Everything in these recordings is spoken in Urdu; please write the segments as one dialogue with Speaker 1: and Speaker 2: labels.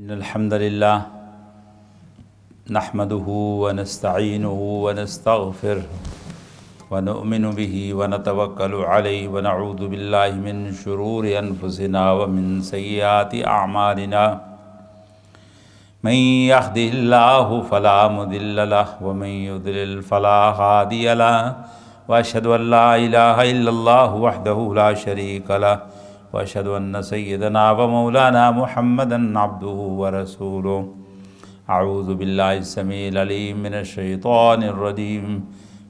Speaker 1: إن الحمد لله نحمده ونستعينه ونستغفره ونؤمن به ونتوكل عليه ونعوذ بالله من شرور أنفسنا ومن سيئات أعمالنا من يهده الله فلا مضل له ومن يضلل فلا هادي له وأشهد أن لا إله إلا الله وحده لا شريك له وأشهد أن سيدنا ومولانا محمدًا عبده ورسوله أعوذ بالله السميع العليم من الشيطان الرجيم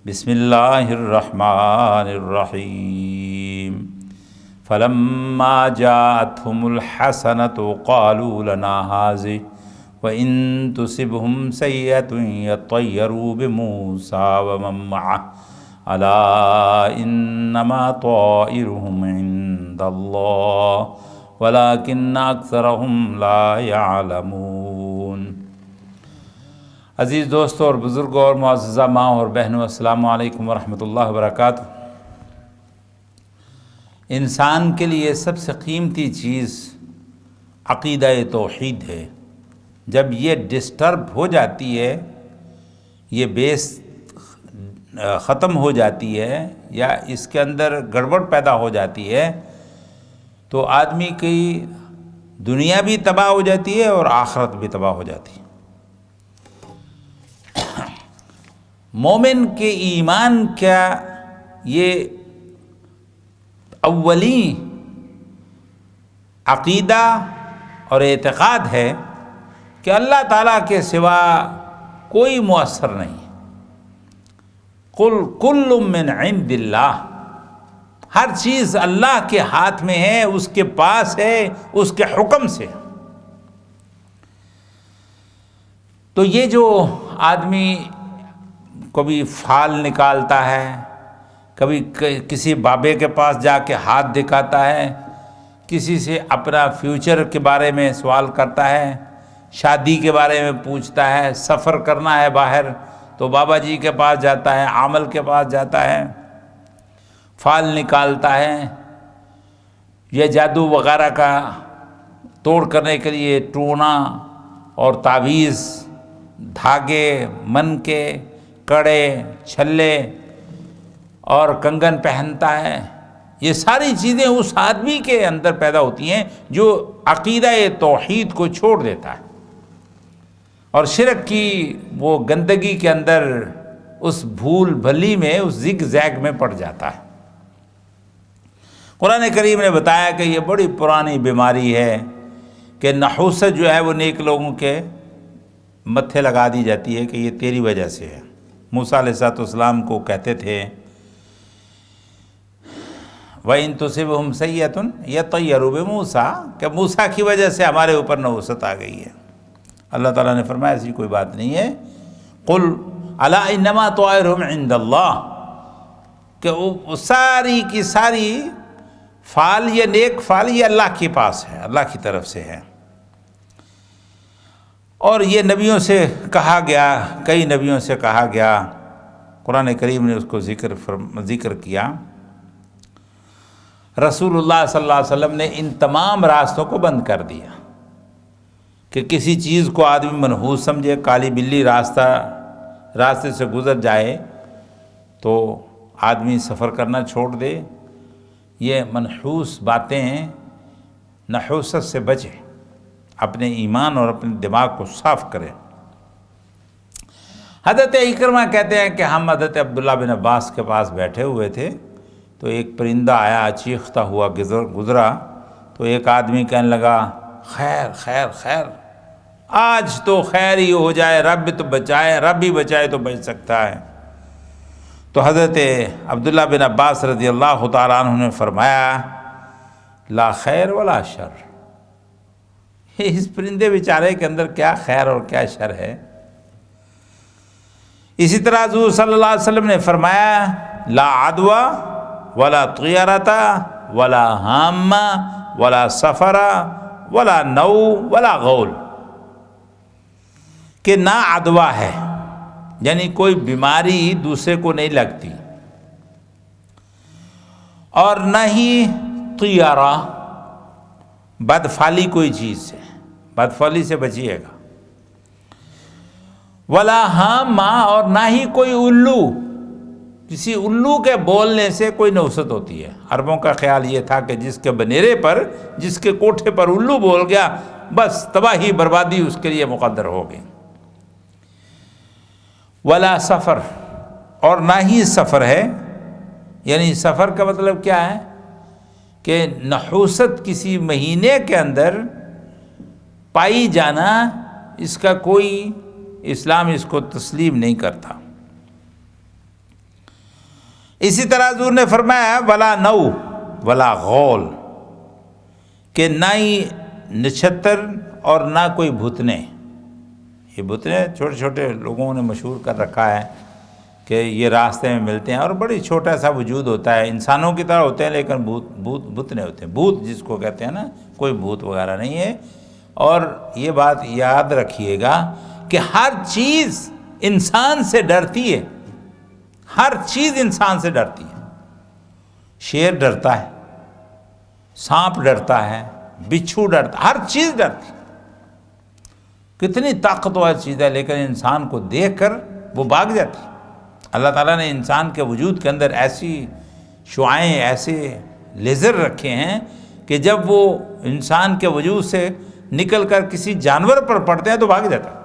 Speaker 1: بسم الله الرحمن الرحيم فلما جاءتهم الحسنة قالوا لنا هذه وإن تصبهم سيئة يطيروا بموسى ومن معه ألا إنما طائرهم عند الله ولكن أكثرهم لا يعلمون۔ عزیز دوستوں اور بزرگوں اور معززہ ماں اور بہنوں، السلام علیکم ورحمۃ اللہ وبرکاتہ۔ انسان کے لیے سب سے قیمتی چیز عقیدہ توحید ہے۔ جب یہ ڈسٹرب ہو جاتی ہے، یہ بیس ختم ہو جاتی ہے یا اس کے اندر گڑبڑ پیدا ہو جاتی ہے تو آدمی کی دنیا بھی تباہ ہو جاتی ہے اور آخرت بھی تباہ ہو جاتی ہے۔ مومن کے ایمان کا یہ اولی عقیدہ اور اعتقاد ہے کہ اللہ تعالیٰ کے سوا کوئی مؤثر نہیں۔ قل کل من عند اللہ، ہر چیز اللہ کے ہاتھ میں ہے، اس کے پاس ہے، اس کے حکم سے۔ تو یہ جو آدمی کبھی فال نکالتا ہے، کبھی کسی بابے کے پاس جا کے ہاتھ دکھاتا ہے، کسی سے اپنا فیوچر کے بارے میں سوال کرتا ہے، شادی کے بارے میں پوچھتا ہے، سفر کرنا ہے باہر تو بابا جی کے پاس جاتا ہے، عامل کے پاس جاتا ہے، فال نکالتا ہے، یہ جادو وغیرہ کا توڑ کرنے کے لیے ٹونا اور تعویذ، دھاگے، من کے کڑے، چھلے اور کنگن پہنتا ہے۔ یہ ساری چیزیں اس آدمی کے اندر پیدا ہوتی ہیں جو عقیدہ توحید کو چھوڑ دیتا ہے اور شرک کی وہ گندگی کے اندر، اس بھول بھلی میں، اس زگ زیگ میں پڑ جاتا ہے۔ قرآن کریم نے بتایا کہ یہ بڑی پرانی بیماری ہے کہ نحوست جو ہے وہ نیک لوگوں کے متھے لگا دی جاتی ہے کہ یہ تیری وجہ سے ہے۔ موسیٰ علیہ السلام کو کہتے تھے وَإِن تُصِبْهُمْ سَيِّئَةٌ يَطَّيَّرُوا بِمُوسَىٰ، کہ موسیٰ کی وجہ سے ہمارے اوپر نحوست آ گئی ہے۔ اللہ تعالیٰ نے فرمایا ایسی کوئی بات نہیں ہے۔ قُلْ أَلَا إِنَّمَا طَائِرُهُمْ عِندَ اللَّهِ، کہ وہ ساری کی ساری فال، یہ نیک فال، یہ اللہ کے پاس ہے، اللہ کی طرف سے ہے۔ اور یہ نبیوں سے کہا گیا، کئی نبیوں سے کہا گیا، قرآن کریم نے اس کو ذکر کیا۔ رسول اللہ صلی اللہ علیہ وسلم نے ان تمام راستوں کو بند کر دیا کہ کسی چیز کو آدمی منحوس سمجھے، کالی بلی راستے سے گزر جائے تو آدمی سفر کرنا چھوڑ دے۔ یہ منحوس باتیں ہیں، نحوست سے بچے، اپنے ایمان اور اپنے دماغ کو صاف کریں۔ حضرت اکرمہ کہتے ہیں کہ ہم حضرت عبداللہ بن عباس کے پاس بیٹھے ہوئے تھے تو ایک پرندہ آیا، چیختا ہوا گزرا تو ایک آدمی کہنے لگا خیر خیر خیر، آج تو خیر ہی ہو جائے، رب تو بچائے، رب ہی بچائے تو بچ سکتا ہے۔ تو حضرت عبداللہ بن عباس رضی اللہ تعالیٰ عنہ نے فرمایا لا خیر ولا شر، اس پرندے بیچارے کے اندر کیا خیر اور کیا شر ہے۔ اسی طرح حضور صلی اللہ علیہ وسلم نے فرمایا لا عدوى ولا طیرۃ ولا ہامہ ولا سفر ولا نو ولا غول، کہ نہ عدوہ ہے، یعنی کوئی بیماری دوسرے کو نہیں لگتی، اور نہ ہی طیرہ، بدفعلی کوئی چیز ہے، بدفعلی سے بچیے گا۔ ولا ہامہ، اور نہ ہی کوئی الو، کسی الو کے بولنے سے کوئی نوست ہوتی ہے۔ عربوں کا خیال یہ تھا کہ جس کے بنیرے پر، جس کے کوٹھے پر الو بول گیا، بس تباہی بربادی اس کے لیے مقدر ہو گئی۔ ولا سفر، اور نہ ہی سفر ہے، یعنی سفر کا مطلب کیا ہے کہ نحوست کسی مہینے کے اندر پائی جانا، اس کا کوئی اسلام اس کو تسلیم نہیں کرتا۔ اسی طرح حضور نے فرمایا ولا نو ولا غول، کہ نہ ہی نچھتر اور نہ کوئی بھوتنے۔ یہ بھوتنے چھوٹے چھوٹے لوگوں نے مشہور کر رکھا ہے کہ یہ راستے میں ملتے ہیں اور بڑی چھوٹا سا وجود ہوتا ہے، انسانوں کی طرح ہوتے ہیں لیکن بھوتنے ہوتے ہیں۔ بھوت جس کو کہتے ہیں نا، کوئی بھوت وغیرہ نہیں ہے۔ اور یہ بات یاد رکھیے گا کہ ہر چیز انسان سے ڈرتی ہے، ہر چیز انسان سے ڈرتی ہے۔ شیر ڈرتا ہے، سانپ ڈرتا ہے، بچھو ڈرتا، ہر چیز ڈرتی ہے۔ کتنی طاقتور چیز ہے، لیکن انسان کو دیکھ کر وہ بھاگ جاتی ہے۔ اللہ تعالیٰ نے انسان کے وجود کے اندر ایسی شعاعیں، ایسے لیزر رکھے ہیں کہ جب وہ انسان کے وجود سے نکل کر کسی جانور پر پڑتے ہیں تو بھاگ جاتا ہے۔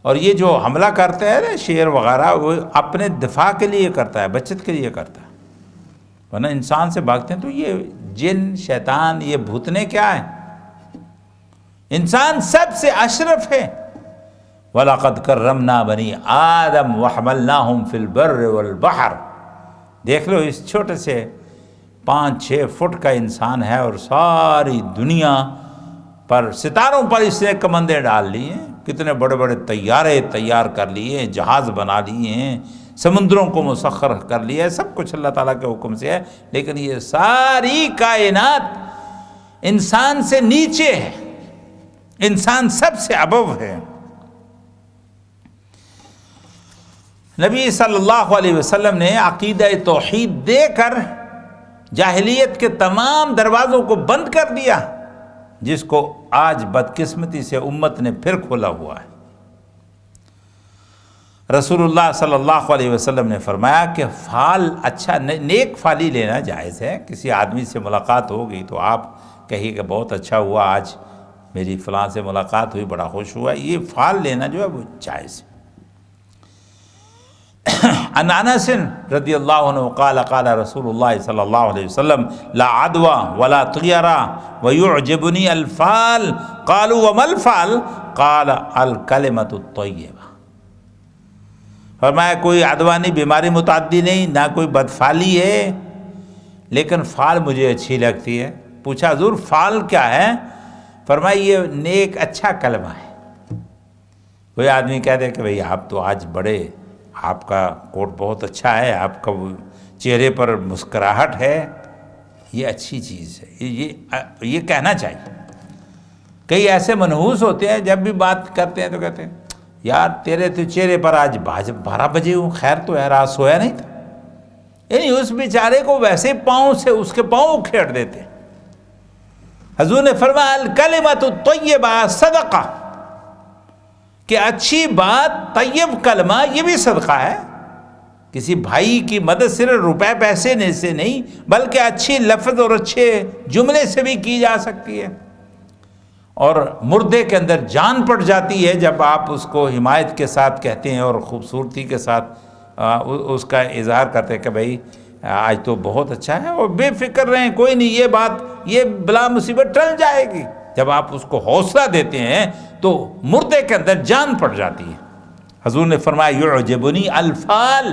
Speaker 1: اور یہ جو حملہ کرتے ہیں نا شیر وغیرہ، وہ اپنے دفاع کے لیے کرتا ہے، بچت کے لیے کرتا ہے، ورنہ انسان سے بھاگتے ہیں۔ تو یہ جن، شیطان، یہ بھوتنے کیا ہیں؟ انسان سب سے اشرف ہے۔ وَلَقَدْ كَرَّمْنَا بَنِي آدَمَ وَحَمَلْنَاهُمْ فِي الْبَرِّ وَالْبَحْرِ۔ دیکھ لو، اس چھوٹے سے 5-6 فٹ کا انسان ہے اور ساری دنیا پر، ستاروں پر اس نے کمندیں ڈال لی ہیں، کتنے بڑے بڑے طیارے تیار کر لیے ہیں، جہاز بنا لیے ہیں، سمندروں کو مسخر کر لیا ہے، سب کچھ اللہ تعالیٰ کے حکم سے ہے۔ لیکن یہ ساری کائنات انسان سے نیچے ہے، انسان سب سے ابو ہے۔ نبی صلی اللہ علیہ وسلم نے عقیدہ توحید دے کر جاہلیت کے تمام دروازوں کو بند کر دیا، جس کو آج بدقسمتی سے امت نے پھر کھولا ہوا ہے۔ رسول اللہ صلی اللہ علیہ وسلم نے فرمایا کہ فال اچھا، نیک فالی لینا جائز ہے۔ کسی آدمی سے ملاقات ہو گئی تو آپ کہیے کہ بہت اچھا ہوا، آج میری فلاں سے ملاقات ہوئی، بڑا خوش ہوا، یہ فال لینا جو ہے وہ جائز ہے۔ عن انس رضی اللہ عنہ قال قال رسول اللہ صلی اللہ علیہ وسلم لا عدوى ولا طیرہ ویعجبنی الفال قالوا وما الفال قال الکلمۃ الطیبہ۔ فرمایا کوئی عدوانی بیماری متعدی نہیں، نہ کوئی بدفالی ہے، لیکن فال مجھے اچھی لگتی ہے۔ پوچھا حضور فال کیا ہے؟ فرمایا یہ نیک اچھا کلمہ ہے۔ کوئی آدمی کہہ دے کہ بھئی آپ تو آج بڑے، آپ کا کوٹ بہت اچھا ہے، آپ کا چہرے پر مسکراہٹ ہے، یہ اچھی چیز ہے، یہ کہنا چاہیے۔ کئی ایسے منحوس ہوتے ہیں جب بھی بات کرتے ہیں تو کہتے ہیں یار تیرے تو چہرے پر آج 12 بجے ہوں، خیر تو ہے، رات سویا نہیں تھا۔ یعنی اس بیچارے کو ویسے پاؤں سے اس کے پاؤں اکھیڑ دیتے ہیں۔ حضور نے فرمایا الکلمۃ الطیبہ صدقہ، کہ اچھی بات، طیب کلمہ، یہ بھی صدقہ ہے۔ کسی بھائی کی مدد صرف روپے پیسے سے نہیں، بلکہ اچھی لفظ اور اچھے جملے سے بھی کی جا سکتی ہے۔ اور مردے کے اندر جان پڑ جاتی ہے جب آپ اس کو حمایت کے ساتھ کہتے ہیں اور خوبصورتی کے ساتھ اس کا اظہار کرتے ہیں کہ بھائی آج تو بہت اچھا ہے، اور بے فکر رہیں، کوئی نہیں، یہ بات، یہ بلا مصیبت ٹل جائے گی۔ جب آپ اس کو حوصلہ دیتے ہیں تو مردے کے اندر جان پڑ جاتی ہے۔ حضور نے فرمایا یعجبنی الفال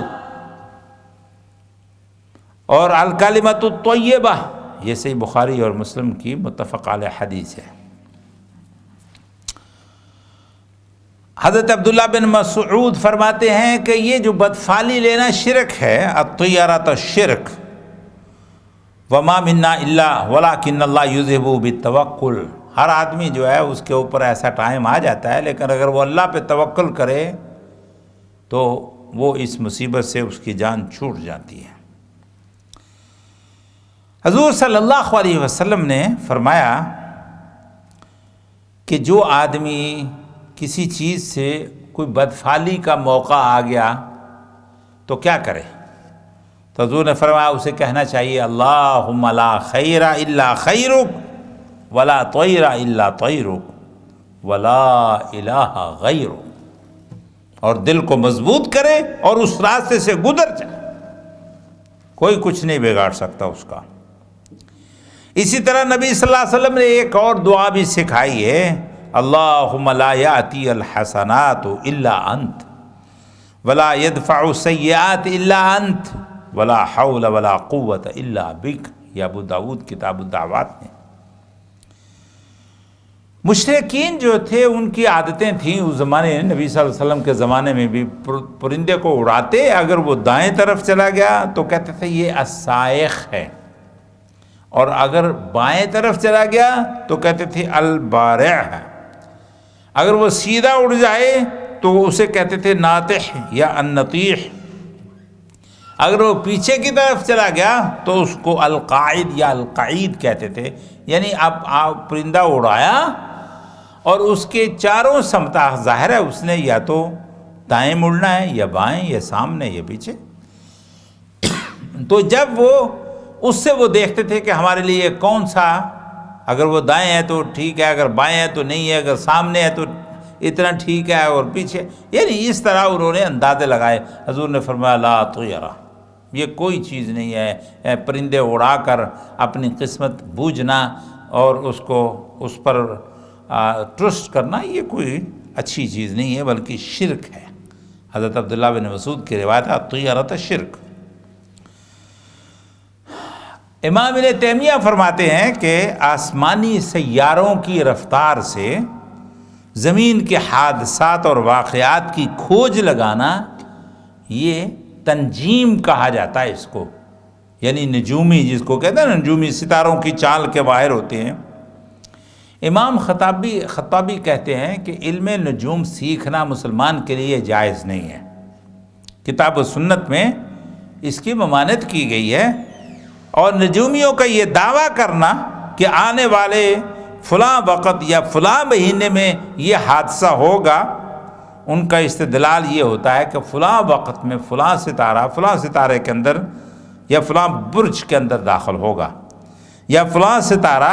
Speaker 1: اور الکلمۃ الطیبہ، یہ صحیح بخاری اور مسلم کی متفق علیہ حدیث ہے۔ حضرت عبداللہ بن مسعود فرماتے ہیں کہ یہ جو بدفالی لینا شرک ہے، الطیرۃ الشرک، وما منا الا ولکن اللہ یذہب بالتوکل۔ ہر آدمی جو ہے اس کے اوپر ایسا ٹائم آ جاتا ہے، لیکن اگر وہ اللہ پہ توکل کرے تو وہ اس مصیبت سے اس کی جان چھوٹ جاتی ہے۔ حضور صلی اللہ علیہ وسلم نے فرمایا کہ جو آدمی کسی چیز سے کوئی بدفعلی کا موقع آ گیا تو کیا کرے؟ تو حضور نے فرمایا اسے کہنا چاہیے اللہم لا خیر الا خیرک ولا طیر الا طیرک ولا الہ غیرک، اور دل کو مضبوط کرے اور اس راستے سے گزر جائے، کوئی کچھ نہیں بگاڑ سکتا اس کا۔ اسی طرح نبی صلی اللہ علیہ وسلم نے ایک اور دعا بھی سکھائی ہے، اللہم لا یاتی الحسنات الا انت ولا يدفع السیئات الا انت ولا حول ولا قوت الا بک، یہ ابو داود کتاب الدعوات میں۔ مشرکین جو تھے ان کی عادتیں تھیں اس زمانے، نبی صلی اللہ علیہ وسلم کے زمانے میں بھی، پرندے کو اڑاتے، اگر وہ دائیں طرف چلا گیا تو کہتے تھے یہ السائق ہے، اور اگر بائیں طرف چلا گیا تو کہتے تھے البارع ہے، اگر وہ سیدھا اڑ جائے تو اسے کہتے تھے ناطح یا النطیح، اگر وہ پیچھے کی طرف چلا گیا تو اس کو القاعد یا القعید کہتے تھے۔ یعنی اب آپ پرندہ اڑایا اور اس کے چاروں سمتیں، ظاہر ہے اس نے یا تو دائیں مڑنا ہے یا بائیں یا سامنے یا پیچھے، تو جب وہ اس سے وہ دیکھتے تھے کہ ہمارے لیے کون سا، اگر وہ دائیں ہے تو ٹھیک ہے، اگر بائیں ہے تو نہیں ہے، اگر سامنے ہے تو اتنا ٹھیک ہے، اور پیچھے، یعنی اس طرح انہوں نے اندازے لگائے۔ حضور نے فرمایا لا طیرہ، یہ کوئی چیز نہیں ہے پرندے اڑا کر اپنی قسمت بوجھنا اور اس کو اس پر ٹرسٹ کرنا، یہ کوئی اچھی چیز نہیں ہے بلکہ شرک ہے۔ حضرت عبداللہ بن مسعود کی روایت ہے طیرۃ شرک۔ امام ابن تیمیہ فرماتے ہیں کہ آسمانی سیاروں کی رفتار سے زمین کے حادثات اور واقعات کی کھوج لگانا، یہ تنجیم کہا جاتا ہے اس کو، یعنی نجومی، جس کو کہتے ہیں نا نجومی، ستاروں کی چال کے باہر ہوتے ہیں۔ امام خطابی کہتے ہیں کہ علم نجوم سیکھنا مسلمان کے لیے جائز نہیں ہے، کتاب و سنت میں اس کی ممانعت کی گئی ہے، اور نجومیوں کا یہ دعویٰ کرنا کہ آنے والے فلاں وقت یا فلاں مہینے میں یہ حادثہ ہوگا، ان کا استدلال یہ ہوتا ہے کہ فلاں وقت میں فلاں ستارہ فلاں ستارے کے اندر یا فلاں برج کے اندر داخل ہوگا، یا فلاں ستارہ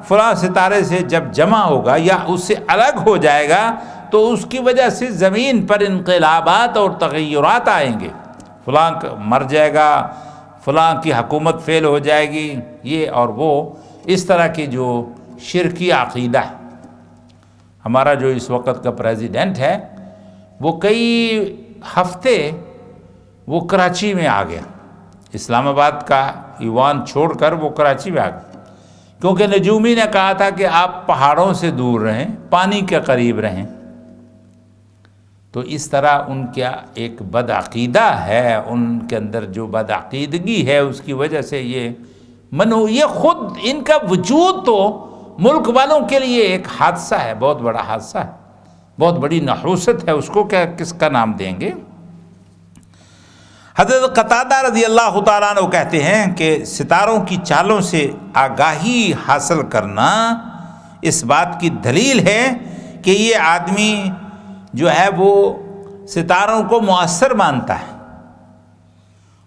Speaker 1: فلاں ستارے سے جب جمع ہوگا یا اس سے الگ ہو جائے گا تو اس کی وجہ سے زمین پر انقلابات اور تغیرات آئیں گے، فلاں مر جائے گا، فلاں کی حکومت فیل ہو جائے گی، یہ اور وہ، اس طرح کی جو شرکی عقیدہ ہے۔ ہمارا جو اس وقت کا پریزیڈنٹ ہے وہ کئی ہفتے وہ کراچی میں آ گیا، اسلام آباد کا ایوان چھوڑ کر وہ کراچی میں آ گیا، کیونکہ نجومی نے کہا تھا کہ آپ پہاڑوں سے دور رہیں، پانی کے قریب رہیں۔ تو اس طرح ان کا ایک بدعقیدہ ہے، ان کے اندر جو بدعقیدگی ہے اس کی وجہ سے یہ خود ان کا وجود تو ملک والوں کے لیے ایک حادثہ ہے، بہت بڑا حادثہ ہے، بہت بڑی نحوست ہے، اس کو کس کا نام دیں گے؟ حضرت قتادہ رضی اللہ تعالیٰ عنہ کہتے ہیں کہ ستاروں کی چالوں سے آگاہی حاصل کرنا اس بات کی دلیل ہے کہ یہ آدمی جو ہے وہ ستاروں کو مؤثر مانتا ہے،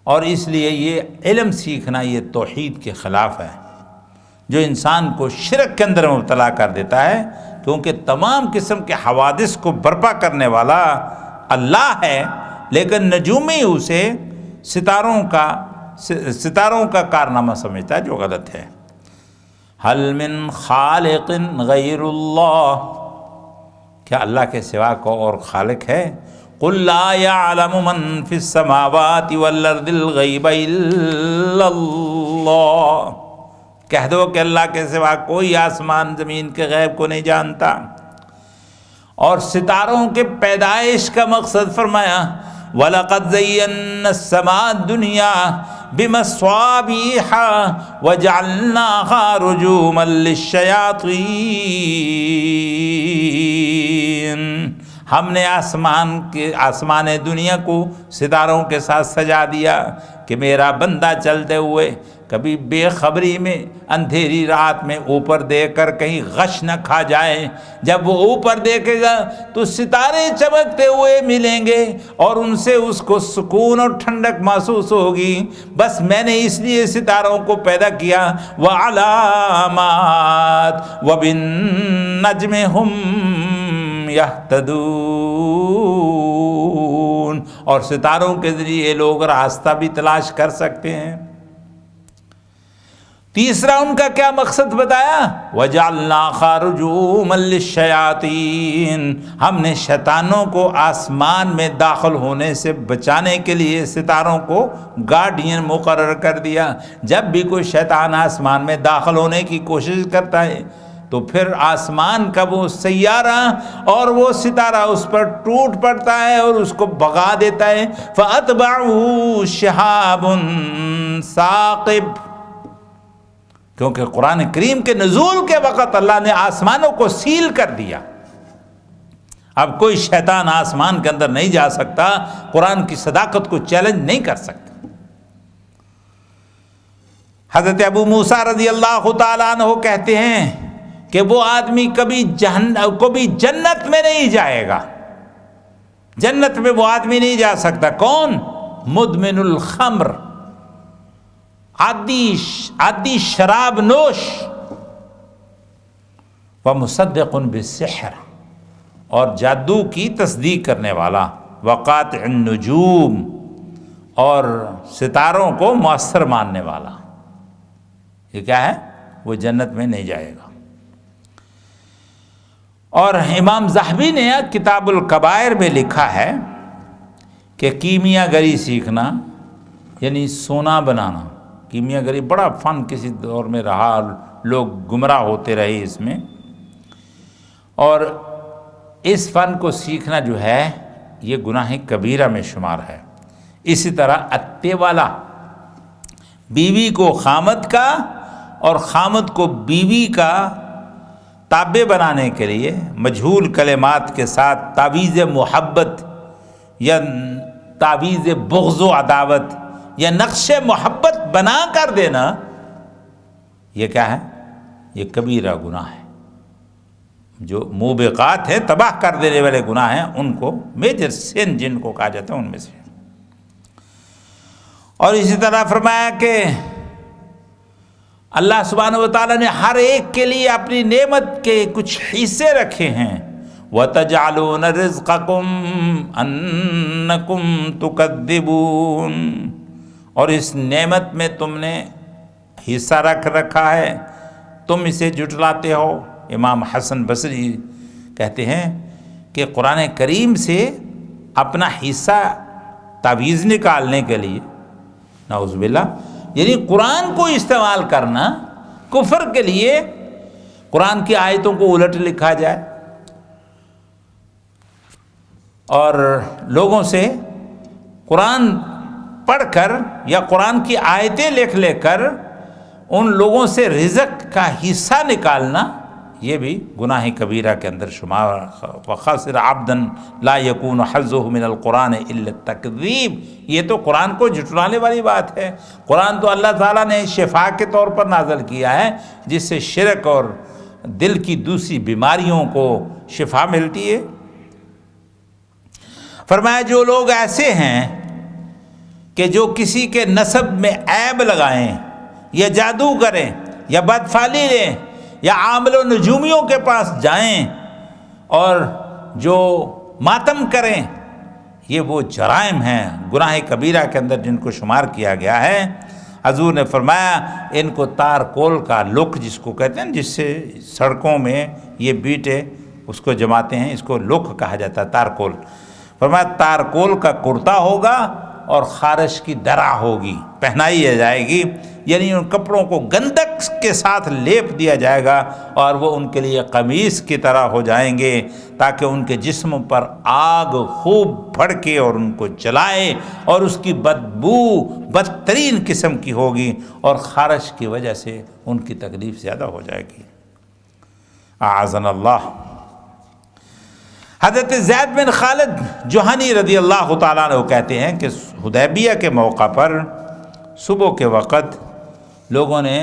Speaker 1: اور اس لیے یہ علم سیکھنا یہ توحید کے خلاف ہے، جو انسان کو شرک کے اندر مبتلا کر دیتا ہے، کیونکہ تمام قسم کے حوادث کو برپا کرنے والا اللہ ہے، لیکن نجومی اسے ستاروں کا کارنامہ سمجھتا ہے، جو غلط ہے۔ حل من خالق غیر اللہ، کیا اللہ کے سوا کو اور خالق ہے؟ قل لا يعلم من في السماوات والارض الغیب الا اللہ، کہہ دو کہ اللہ کے سوا کوئی آسمان زمین کے غیب کو نہیں جانتا۔ اور ستاروں کے پیدائش کا مقصد فرمایا وَلَقَدْ زَيَّنَّا السَّمَاءَ الدُّنْيَا بِمَصَابِيحَ وَجَعَلْنَاهَا رُجُومًا لِلشَّيَاطِينِ، ہم نے آسمان دنیا کو ستاروں کے ساتھ سجا دیا کہ میرا بندہ چلتے ہوئے کبھی بے خبری میں اندھیری رات میں اوپر دیکھ کر کہیں غش نہ کھا جائے. جب وہ اوپر دیکھے گا تو ستارے چمکتے ہوئے ملیں گے اور ان سے اس کو سکون اور ٹھنڈک محسوس ہوگی. بس میں نے اس لیے ستاروں کو پیدا کیا. وعلامات وبالنجم هم يهتدون، اور ستاروں کے ذریعے لوگ راستہ بھی تلاش کر سکتے ہیں. تیسرا ان کا کیا مقصد بتایا؟ وَجَعَلْنَا رُجُومًا لِلشَّيَاطِينِ، ہم نے شیطانوں کو آسمان میں داخل ہونے سے بچانے کے لیے ستاروں کو گارڈین مقرر کر دیا. جب بھی کوئی شیطان آسمان میں داخل ہونے کی کوشش کرتا ہے تو پھر آسمان کا وہ سیارہ اور وہ ستارہ اس پر ٹوٹ پڑتا ہے اور اس کو بھگا دیتا ہے. فَأَتْبَعُهُ شِهَابٌ ثَاقِبٌ، کیونکہ قرآن کریم کے نزول کے وقت اللہ نے آسمانوں کو سیل کر دیا. اب کوئی شیطان آسمان کے اندر نہیں جا سکتا، قرآن کی صداقت کو چیلنج نہیں کر سکتا. حضرت ابو موسیٰ رضی اللہ تعالیٰ عنہ کہتے ہیں کہ وہ آدمی کبھی جنت میں نہیں جائے گا. جنت میں وہ آدمی نہیں جا سکتا. کون؟ مدمن الخمر، عادی شراب نوش. ومصدق بالسحر، اور جادو کی تصدیق کرنے والا. وقاطع النجوم، اور ستاروں کو مؤثر ماننے والا. یہ کیا ہے؟ وہ جنت میں نہیں جائے گا. اور امام ذہبی نے کتاب الکبائر میں لکھا ہے کہ کیمیا گری سیکھنا یعنی سونا بنانا. کیمیا گری بڑا فن کسی دور میں رہا، لوگ گمراہ ہوتے رہے اس میں، اور اس فن کو سیکھنا جو ہے یہ گناہ کبیرہ میں شمار ہے. اسی طرح اتے والا، بیوی کو خامد کا اور خامد کو بیوی کا تابع بنانے کے لیے مجہول کلمات کے ساتھ تعویذ محبت یا تعویذ بغض و عداوت یا نقش محبت بنا کر دینا، یہ کیا ہے؟ یہ کبیرہ گناہ ہے. جو موبقات ہیں، تباہ کر دینے والے گناہ ہیں، ان کو میجر سین جن کو کہا جاتا ہے ان میں سے. اور اسی طرح فرمایا کہ اللہ سبحانہ و تعالیٰ نے ہر ایک کے لیے اپنی نعمت کے کچھ حصے رکھے ہیں. وَتَجْعَلُونَ رِزْقَكُمْ أَنَّكُمْ تُكَذِّبُونَ، اور اس نعمت میں تم نے حصہ رکھا ہے، تم اسے جھٹلاتے ہو. امام حسن بصری کہتے ہیں کہ قرآن کریم سے اپنا حصہ تعویذ نکالنے کے لیے، نعوذ باللہ، یعنی قرآن کو استعمال کرنا کفر کے لیے، قرآن کی آیتوں کو الٹ لکھا جائے اور لوگوں سے قرآن پڑھ کر یا قرآن کی آیتیں لے کر ان لوگوں سے رزق کا حصہ نکالنا، یہ بھی گناہ کبیرہ کے اندر شمار. وَخَسِرَ عَبْدًا لَا يَكُونُ حَظُّهُ مِنَ الْقُرْآنِ إِلَّا التَّكْذِيبُ، یہ تو قرآن کو جھٹلانے والی بات ہے. قرآن تو اللہ تعالیٰ نے شفا کے طور پر نازل کیا ہے، جس سے شرک اور دل کی دوسری بیماریوں کو شفا ملتی ہے. فرمایا جو لوگ ایسے ہیں کہ جو کسی کے نسب میں عیب لگائیں یا جادو کریں یا بدفعلی لیں یا عامل و نجومیوں کے پاس جائیں اور جو ماتم کریں، یہ وہ جرائم ہیں گناہ کبیرہ کے اندر جن کو شمار کیا گیا ہے. حضور نے فرمایا ان کو تار کول کا لک جس کو کہتے ہیں، جس سے سڑکوں میں یہ بیٹے اس کو جماتے ہیں، اس کو لک کہا جاتا ہے، تار کول. فرمایا تار کول کا کرتا ہوگا اور خارش کی درا ہوگی، پہنائی جائے گی، یعنی ان کپڑوں کو گندک کے ساتھ لیپ دیا جائے گا اور وہ ان کے لیے قمیص کی طرح ہو جائیں گے، تاکہ ان کے جسم پر آگ خوب بھڑکے اور ان کو جلائے، اور اس کی بدبو بدترین قسم کی ہوگی اور خارش کی وجہ سے ان کی تکلیف زیادہ ہو جائے گی. اعاذنا اللہ. حضرت زید بن خالد جوہنی رضی اللہ تعالیٰ عنہ کہتے ہیں کہ حدیبیہ کے موقع پر صبح کے وقت لوگوں نے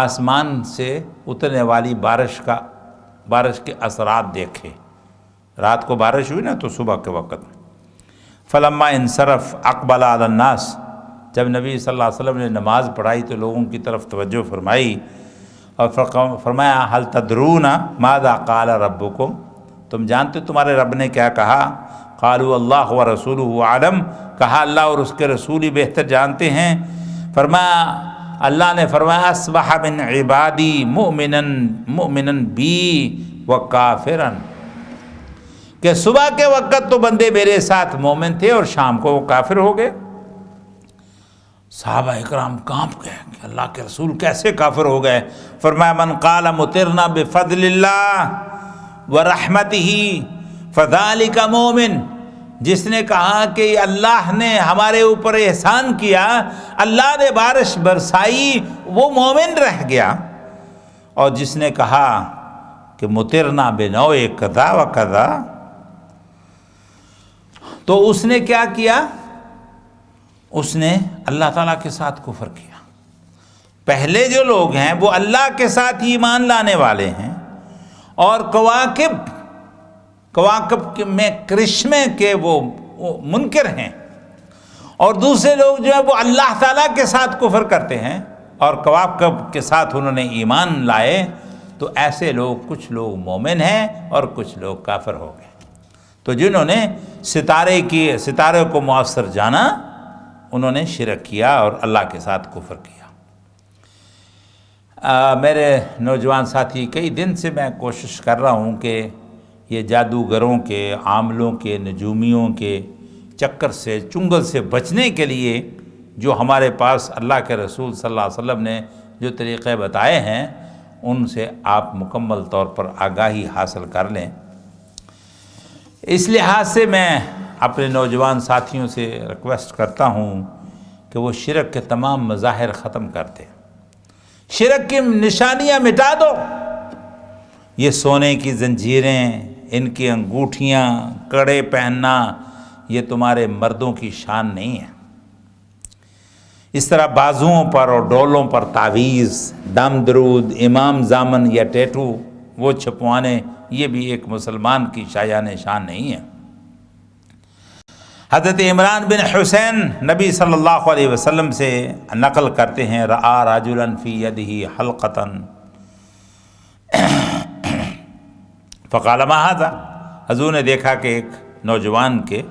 Speaker 1: آسمان سے اترنے والی بارش کے اثرات دیکھے. رات کو بارش ہوئی نا تو صبح کے وقت. فلما انصرف اقبل علی الناس، جب نبی صلی اللہ علیہ وسلم نے نماز پڑھائی تو لوگوں کی طرف توجہ فرمائی اور فرمایا هل تدرون ماذا قال ربکم، تم جانتے تمہارے رب نے کیا کہا؟ قالوا اللہ ورسولہ اعلم، کہا اللہ اور اس کے رسول ہی بہتر جانتے ہیں. فرمایا اللہ نے فرمایا اصبح من عبادی مؤمنا بی وکافرا، کہ صبح کے وقت تو بندے میرے ساتھ مومن تھے اور شام کو وہ کافر ہو گئے. صحابہ اکرام کانپ گئے کہ اللہ کے رسول کیسے کافر ہو گئے؟ فرمایا من قال مطرنا بفضل اللہ ورحمتہ فذلک مومن، جس نے کہا کہ اللہ نے ہمارے اوپر احسان کیا، اللہ نے بارش برسائی، وہ مومن رہ گیا. اور جس نے کہا کہ مطرنا بنوع کذا و کذا، تو اس نے کیا کیا؟ اس نے اللہ تعالیٰ کے ساتھ کفر کیا. پہلے جو لوگ ہیں وہ اللہ کے ساتھ ایمان لانے والے ہیں اور کواکب میں کرشمے کے وہ منکر ہیں، اور دوسرے لوگ جو ہیں وہ اللہ تعالیٰ کے ساتھ کفر کرتے ہیں اور کواکب کے ساتھ انہوں نے ایمان لائے. تو ایسے لوگ، کچھ لوگ مومن ہیں اور کچھ لوگ کافر ہو گئے. تو جنہوں نے ستارے کو مؤثر جانا، انہوں نے شرک کیا اور اللہ کے ساتھ کفر کیا. میرے نوجوان ساتھی، کئی دن سے میں کوشش کر رہا ہوں کہ یہ جادوگروں کے، عاملوں کے، نجومیوں کے چکر سے، چنگل سے بچنے کے لیے جو ہمارے پاس اللہ کے رسول صلی اللہ علیہ وسلم نے جو طریقے بتائے ہیں، ان سے آپ مکمل طور پر آگاہی حاصل کر لیں. اس لحاظ سے میں اپنے نوجوان ساتھیوں سے ریکویسٹ کرتا ہوں کہ وہ شرک کے تمام مظاہر ختم کر دیں، شرک کی نشانیاں مٹا دو. یہ سونے کی زنجیریں، ان کی انگوٹھیاں، کڑے پہننا، یہ تمہارے مردوں کی شان نہیں ہے. اس طرح بازوؤں پر اور ڈولوں پر تعویذ، دم درود، امام زامن یا ٹیٹو وہ چھپوانے، یہ بھی ایک مسلمان کی شایان شان نہیں ہے. حضرت عمران بن حسین نبی صلی اللہ علیہ وسلم سے نقل کرتے ہیں، رآ رجلا فی یدہ حلقۃ فقال ما ھذا، حضور نے دیکھا کہ ایک نوجوان کے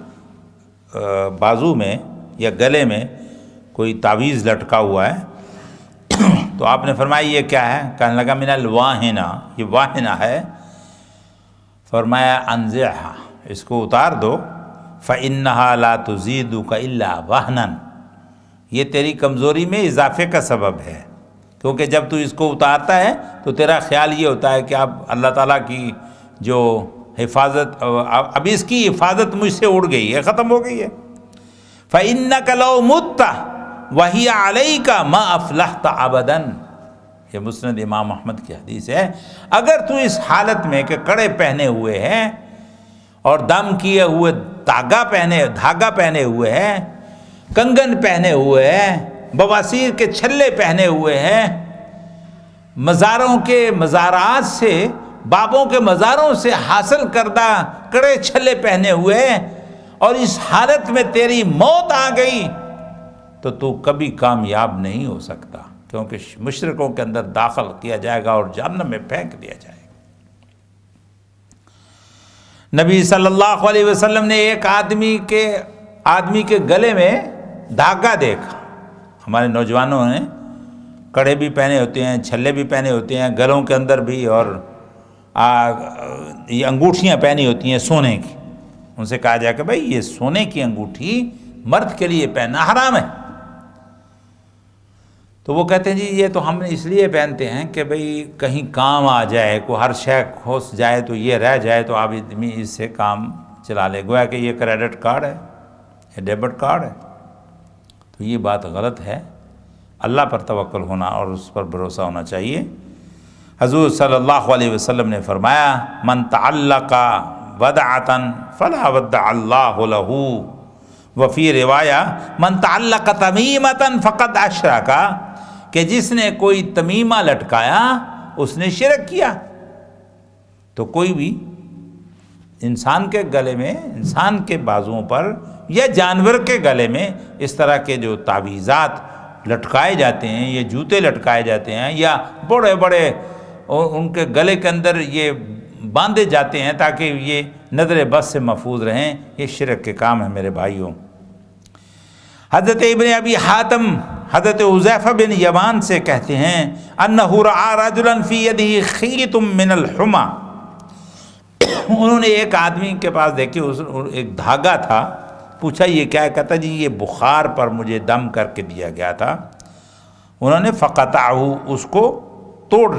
Speaker 1: بازو میں یا گلے میں کوئی تعویذ لٹکا ہوا ہے. تو آپ نے فرمایا یہ کیا ہے؟ کہنے لگا من الواہنہ، یہ واہنہ ہے. فرمایا انزعھا، اس کو اتار دو. فإنہا لا تزیدک الا وہنا، یہ تیری کمزوری میں اضافے کا سبب ہے، کیونکہ جب تو اس کو اتارتا ہے تو تیرا خیال یہ ہوتا ہے کہ اب اللہ تعالیٰ کی جو حفاظت، اب اس کی حفاظت مجھ سے اڑ گئی ہے، ختم ہو گئی ہے. فإنک لو مت وہی علیک ما افلحت ابدا، یہ مسند امام احمد کی حدیث ہے. اگر تو اس حالت میں کہ کڑے پہنے ہوئے ہیں اور دم کیے ہوئے دھاگا پہنے ہوئے ہیں، کنگن پہنے ہوئے ہیں، بواسیر کے چھلے پہنے ہوئے ہیں، مزاروں کے مزارات سے، بابوں کے مزاروں سے حاصل کردہ کڑے چھلے پہنے ہوئے ہیں، اور اس حالت میں تیری موت آ گئی، تو تو کبھی کامیاب نہیں ہو سکتا، کیونکہ مشرکوں کے اندر داخل کیا جائے گا اور جہنم میں پھینک دیا جائے گا. نبی صلی اللہ علیہ وسلم نے ایک آدمی کے گلے میں دھاگا دیکھا. ہمارے نوجوانوں نے کڑے بھی پہنے ہوتے ہیں، چھلے بھی پہنے ہوتے ہیں، گلوں کے اندر بھی، اور یہ انگوٹھیاں پہنی ہوتی ہیں سونے کی. ان سے کہا جائے کہ بھائی یہ سونے کی انگوٹھی مرد کے لیے پہننا حرام ہے. تو وہ کہتے ہیں جی یہ تو ہم اس لیے پہنتے ہیں کہ بھئی کہیں کام آ جائے، کوئی ہر شے کھوس جائے تو یہ رہ جائے تو آپ اس سے کام چلا لے، گویا کہ یہ کریڈٹ کارڈ ہے، یہ ڈیبٹ کارڈ ہے. تو یہ بات غلط ہے. اللہ پر توکل ہونا اور اس پر بھروسہ ہونا چاہیے. حضور صلی اللہ علیہ وسلم نے فرمایا من تعلق ودعۃ فلا ودع اللہ لہ وفی روایہ من تعلق تمیمۃ فقد اشرک، کہ جس نے کوئی تمیمہ لٹکایا اس نے شرک کیا۔ تو کوئی بھی انسان کے گلے میں، انسان کے بازوؤں پر یا جانور کے گلے میں اس طرح کے جو تعویذات لٹکائے جاتے ہیں، یہ جوتے لٹکائے جاتے ہیں، یا بڑے بڑے ان کے گلے کے اندر یہ باندھے جاتے ہیں تاکہ یہ نظر بد سے محفوظ رہیں، یہ شرک کے کام ہے میرے بھائیوں۔ حضرت ابن ابی حاتم حضرت حذیفہ بن یمان سے کہتے ہیں انہ رأى رجلا فی یدہ خیط من الحمى، انہوں نے ایک آدمی کے پاس دیکھی ایک دھاگا تھا، پوچھا یہ کیا ہے؟ کہتا جی یہ بخار پر مجھے دم کر کے دیا گیا تھا۔ انہوں نے فقطعہ، اس کو توڑ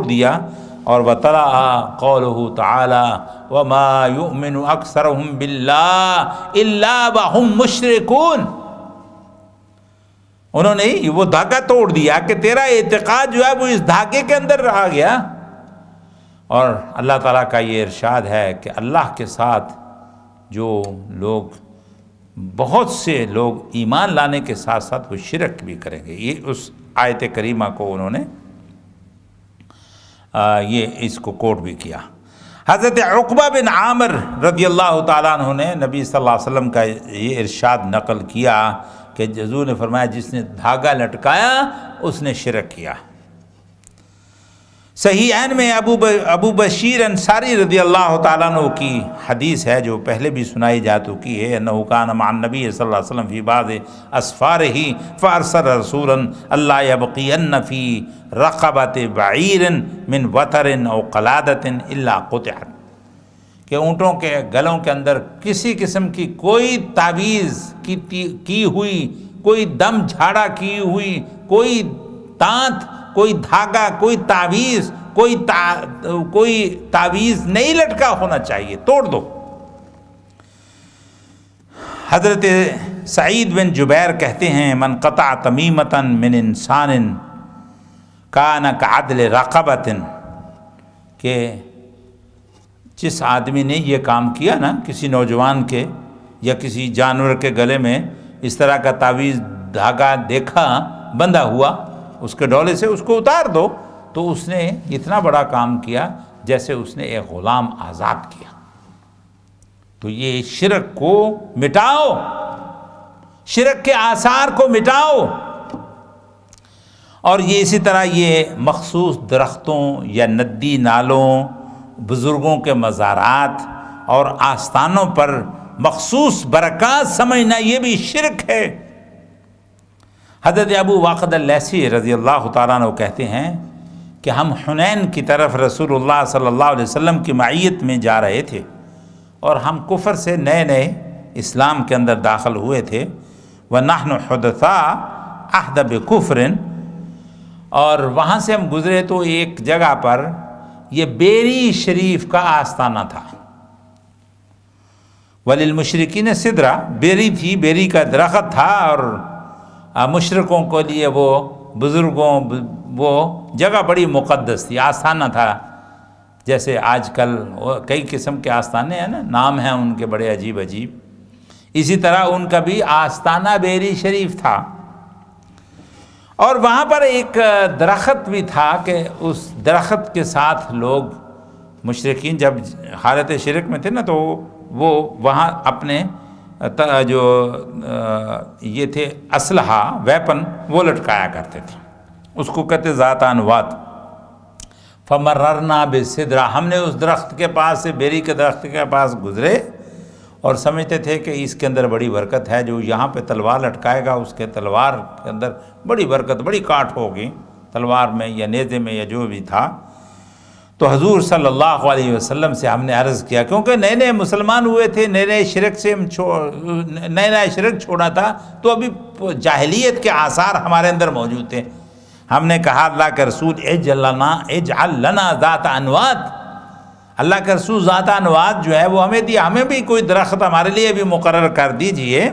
Speaker 1: دیا اور وتلا قولہ تعالی وما یؤمن اکثرهم باللہ الا وهم مشرکون، انہوں نے وہ دھاگا توڑ دیا کہ تیرا اعتقاد جو ہے وہ اس دھاگے کے اندر آ گیا۔ اور اللہ تعالیٰ کا یہ ارشاد ہے کہ اللہ کے ساتھ جو لوگ، بہت سے لوگ ایمان لانے کے ساتھ ساتھ وہ شرک بھی کریں گے۔ یہ اس آیت کریمہ کو انہوں نے اس کو کوٹ بھی کیا۔ حضرت عقبہ بن عامر رضی اللہ تعالیٰ عنہ نے نبی صلی اللہ علیہ وسلم کا یہ ارشاد نقل کیا کہ حضور نے فرمایا جس نے دھاگا لٹکایا اس نے شرک کیا۔ صحیحین میں ابو بشیر انصاری رضی اللہ تعالیٰ عنہ کی حدیث ہے جو پہلے بھی سنائی جا چکی ہے، انہ کان مع النبی صلی اللہ علیہ وسلم فی بعض اسفارہ فارسل رسولا الا یبقین فی رقبۃ بعیر من وتر او قلادۃ الا قطعت، کہ اونٹوں کے گلوں کے اندر کسی قسم کی کوئی تعویذ کی ہوئی، کوئی دم جھاڑا کی ہوئی، کوئی تانت، کوئی دھاگا، کوئی تعویذ، کوئی تعویذ نہیں لٹکا ہونا چاہیے، توڑ دو۔ حضرت سعید بن جبیر کہتے ہیں من قطع تمیمۃ من انسان کان کعدل رقبۃ، کہ جس آدمی نے یہ کام کیا نا، کسی نوجوان کے یا کسی جانور کے گلے میں اس طرح کا تعویذ دھاگا دیکھا بندھا ہوا، اس کے ڈولے سے اس کو اتار دو، تو اس نے اتنا بڑا کام کیا جیسے اس نے ایک غلام آزاد کیا۔ تو یہ شرک کو مٹاؤ، شرک کے آثار کو مٹاؤ۔ اور یہ اسی طرح یہ مخصوص درختوں یا ندی نالوں، بزرگوں کے مزارات اور آستانوں پر مخصوص برکات سمجھنا یہ بھی شرک ہے۔ حضرت ابو واقد اللیثی رضی اللہ تعالیٰ عنہ کہتے ہیں کہ ہم حنین کی طرف رسول اللہ صلی اللہ علیہ وسلم کی معیت میں جا رہے تھے، اور ہم کفر سے نئے اسلام کے اندر داخل ہوئے تھے، وَنَحْنُ حُدَثَاءُ عَهْدَ بِكُفْرٍ، اور وہاں سے ہم گزرے تو ایک جگہ پر یہ بیری شریف کا آستانہ تھا، وَلِلْمُشْرِكِينَ سِدْرَةٌ، بیری تھی، بیری کا درخت تھا، اور مشرکوں کے لیے وہ بزرگوں وہ جگہ بڑی مقدس تھی، آستانہ تھا۔ جیسے آج کل کئی قسم کے آستانے ہیں نا، نام ہیں ان کے بڑے عجیب عجیب، اسی طرح ان کا بھی آستانہ بیری شریف تھا۔ اور وہاں پر ایک درخت بھی تھا کہ اس درخت کے ساتھ لوگ مشرکین جب حالت شرک میں تھے نا، تو وہ وہاں اپنے جو یہ تھے اسلحہ، ویپن، وہ لٹکایا کرتے تھے، اس کو کہتے ذات انوات۔ فمررنا بالسدرہ، ہم نے اس درخت کے پاس سے، بیری کے درخت کے پاس گزرے، اور سمجھتے تھے کہ اس کے اندر بڑی برکت ہے، جو یہاں پہ تلوار لٹکائے گا اس کے تلوار کے اندر بڑی برکت، بڑی کاٹ ہوگی تلوار میں یا نیزے میں یا جو بھی تھا۔ تو حضور صلی اللہ علیہ وسلم سے ہم نے عرض کیا، کیونکہ نئے مسلمان ہوئے تھے، نئے شرک سے نئے شرک چھوڑا تھا، تو ابھی جاہلیت کے آثار ہمارے اندر موجود تھے۔ ہم نے کہا اللہ کے رسول اجعل لنا ذات انوات، اللہ کے رسول ذات انوات جو ہے وہ ہمیں دیا، ہمیں بھی کوئی درخت ہمارے لیے بھی مقرر کر دیجئے،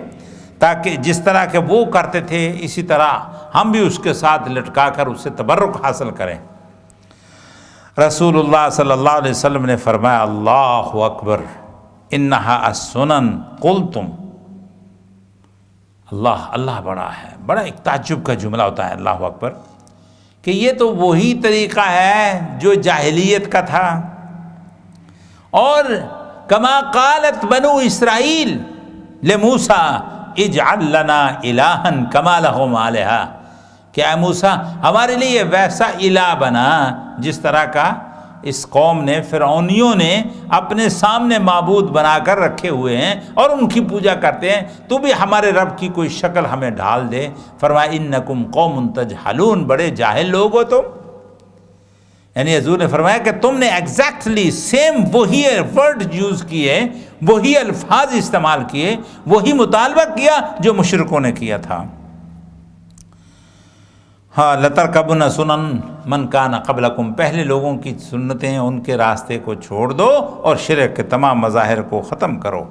Speaker 1: تاکہ جس طرح کہ وہ کرتے تھے اسی طرح ہم بھی اس کے ساتھ لٹکا کر اس سے تبرک حاصل کریں۔ رسول اللہ صلی اللہ علیہ وسلم نے فرمایا اللہ اکبر، انہا السنن قلتم، اللہ بڑا ہے، بڑا ایک تعجب کا جملہ ہوتا ہے، اللہ اکبر، کہ یہ تو وہی طریقہ ہے جو جاہلیت کا تھا، اور کما قالت بنو اسرائیل لموسیٰ اجعل لنا الہا کما لہم آلہہ، کہ اے موسیٰ ہمارے لیے ویسا الہ بنا جس طرح کا اس قوم نے، فرعونیوں نے اپنے سامنے معبود بنا کر رکھے ہوئے ہیں اور ان کی پوجا کرتے ہیں، تو بھی ہمارے رب کی کوئی شکل ہمیں ڈھال دے۔ فرمایا انکم قوم تجہلون، بڑے جاہل لوگ ہو تم، یعنی حضور نے فرمایا کہ تم نے ایگزیکٹلی سیم وہی ورڈ یوز کیے، وہی الفاظ استعمال کیے، وہی مطالبہ کیا جو مشرکوں نے کیا تھا۔ ہاں لترکبن سنن من کان قبلکم، پہلے لوگوں کی سنتیں، ان کے راستے کو چھوڑ دو اور شرک کے تمام مظاہر کو ختم کرو۔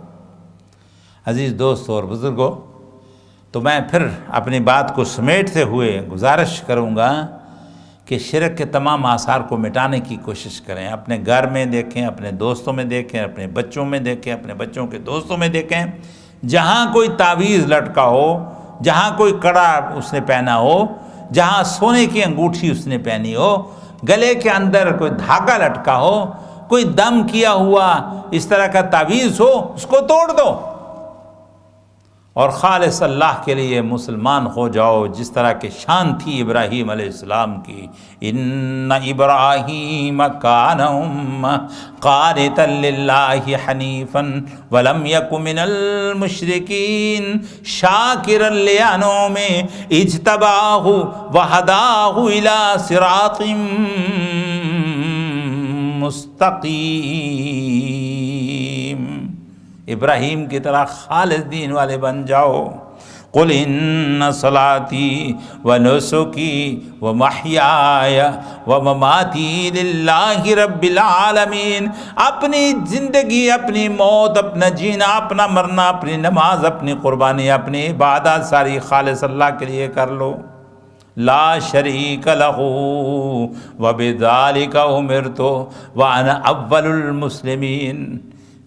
Speaker 1: عزیز دوستو اور بزرگوں، تو میں پھر اپنی بات کو سمیٹتے ہوئے گزارش کروں گا کہ شرک کے تمام آثار کو مٹانے کی کوشش کریں، اپنے گھر میں دیکھیں، اپنے دوستوں میں دیکھیں، اپنے بچوں میں دیکھیں، اپنے بچوں کے دوستوں میں دیکھیں، جہاں کوئی تعویذ لٹکا ہو، جہاں کوئی کڑا اس نے پہنا ہو، جہاں سونے کی انگوٹھی اس نے پہنی ہو، گلے کے اندر کوئی دھاگا لٹکا ہو، کوئی دم کیا ہوا اس طرح کا تعویذ ہو، اس کو توڑ دو اور خالص اللہ کے لیے مسلمان ہو جاؤ، جس طرح کی شان تھی ابراہیم علیہ السلام کی۔ ان ابراہیم کان قانتا للہ حنیفا ولم یک من المشرکین شاکرا لانعمہ اجتباہ وہداہ الی صراط مستقیم۔ ابراہیم کی طرح خالص دین والے بن جاؤ۔ قل ان صلاتی ونسکی ومحیای ومماتی للہ رب العالمین، اپنی زندگی، اپنی موت، اپنا جینا، اپنا مرنا، اپنی نماز، اپنی قربانی، اپنی عبادت ساری خالص اللہ کے لیے کر لو۔ لا شریک لہ وبذالک امرت وانا اول المسلمین،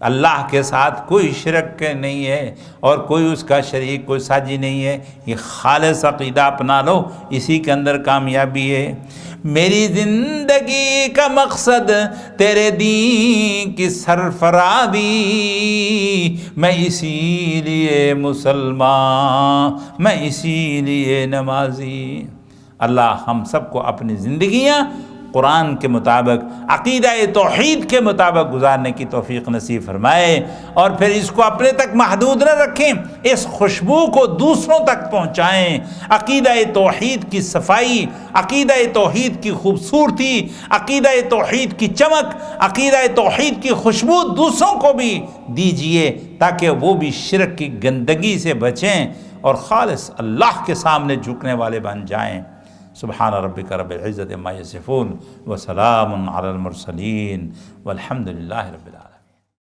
Speaker 1: اللہ کے ساتھ کوئی شرک نہیں ہے اور کوئی اس کا شریک، کوئی ساجی نہیں ہے، یہ خالص عقیدہ اپنا لو، اسی کے اندر کامیابی ہے۔ میری زندگی کا مقصد تیرے دین کی سرفرازی، میں اسی لیے مسلمان، میں اسی لیے نمازی۔ اللہ ہم سب کو اپنی زندگیاں قرآن کے مطابق، عقیدہ توحید کے مطابق گزارنے کی توفیق نصیب فرمائے، اور پھر اس کو اپنے تک محدود نہ رکھیں، اس خوشبو کو دوسروں تک پہنچائیں۔ عقیدہ توحید کی صفائی، عقیدہ توحید کی خوبصورتی، عقیدہ توحید کی چمک، عقیدہ توحید کی خوشبو دوسروں کو بھی دیجئے، تاکہ وہ بھی شرک کی گندگی سے بچیں اور خالص اللہ کے سامنے جھکنے والے بن جائیں۔ سبحان ربک رب العزت عما یصفون وسلام علی المرسلین والحمد للہ رب العالمین۔